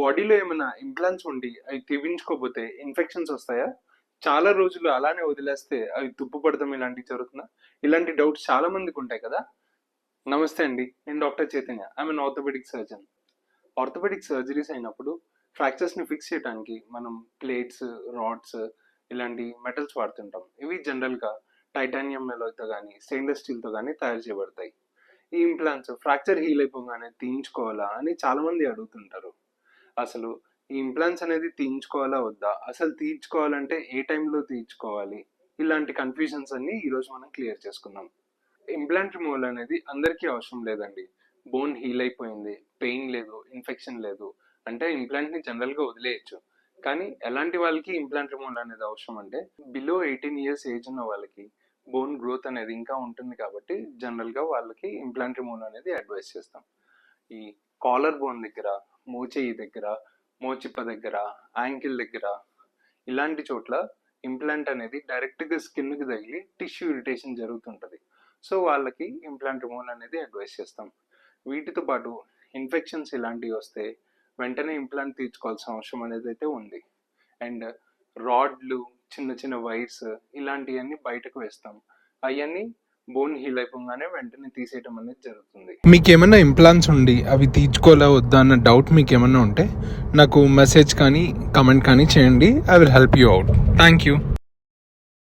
బాడీలో ఏమైనా ఇంప్లాంట్స్ ఉండి అవి తీపించుకోకపోతే ఇన్ఫెక్షన్స్ వస్తాయా? చాలా రోజులు అలానే వదిలేస్తే అవి తుప్పు పడతాం ఇలాంటివి జరుగుతుందా? ఇలాంటి డౌట్స్ చాలా మందికి ఉంటాయి కదా. నమస్తే అండి, నేను doctor Chaitanya. I'm an orthopaedic surgeon. Orthopaedic surgeries అయినప్పుడు ఫ్రాక్చర్స్ ని ఫిక్స్ చేయడానికి మనం ప్లేట్స్, రాడ్స్ ఇలాంటి మెటల్స్ వాడుతుంటాం. ఇవి జనరల్ గా టైటానియం మెలోయ్తో కానీ స్టెయిన్లెస్ స్టీల్ తో కానీ తయారు చేయబడతాయి. ఈ ఇంప్లాంట్స్ ఫ్రాక్చర్ హీల్ అయిపోగానే తీయించుకోవాలా అని చాలా మంది అడుగుతుంటారు. అసలు ఈ ఇంప్లాంట్స్ అనేది తీయించుకోవాలా వద్దా, అసలు తీయించుకోవాలంటే ఏ టైంలో తీయించుకోవాలి, ఇలాంటి కన్ఫ్యూజన్స్ అన్ని ఈరోజు మనం క్లియర్ చేసుకుందాం. ఇంప్లాంట్ రిమూవల్ అనేది అందరికీ అవసరం లేదండి. బోన్ హీల్ అయిపోయింది, పెయిన్ లేదు, ఇన్ఫెక్షన్ లేదు అంటే ఇంప్లాంట్ ని జనరల్ గా వదిలేయచ్చు. కానీ ఎలాంటి వాళ్ళకి ఇంప్లాంట్ రిమూవల్ అనేది అవసరం అంటే బిలో 18 ఇయర్స్ ఏజ్ ఉన్న వాళ్ళకి బోన్ గ్రోత్ అనేది ఇంకా ఉంటుంది కాబట్టి జనరల్ గా వాళ్ళకి ఇంప్లాంట్ రిమూవల్ అనేది అడ్వైస్ చేస్తాం. ఈ కాలర్ బోన్ దగ్గర, మోచేయి దగ్గర, మోచిప్ప దగ్గర, యాంకిల్ దగ్గర ఇలాంటి చోట్ల ఇంప్లాంట్ అనేది డైరెక్ట్గా స్కిన్కి తగిలి టిష్యూ ఇరిటేషన్ జరుగుతుంటుంది. సో వాళ్ళకి ఇంప్లాంట్ రిమూవల్ అనేది అడ్వైస్ చేస్తాం. వీటితో పాటు ఇన్ఫెక్షన్స్ ఇలాంటివి వస్తే వెంటనే ఇంప్లాంట్ తీర్చుకోవాల్సిన అవసరం అనేది అయితే ఉంది. అండ్ రాడ్లు, చిన్న చిన్న వైర్స్ ఇలాంటివన్నీ బయటకు వేస్తాం. అవన్నీ బోన్ హీల్ అయిపోగానే వెంటనే తీసేయటం అనేది జరుగుతుంది. మీకు ఏమైనా ఇంప్లాంట్స్ ఉండి అవి తీర్చుకోవాలా వద్దా అన్న డౌట్ మీకు ఏమైనా ఉంటే నాకు మెసేజ్ కానీ కమెంట్ కానీ చేయండి. I will help you out. Thank you.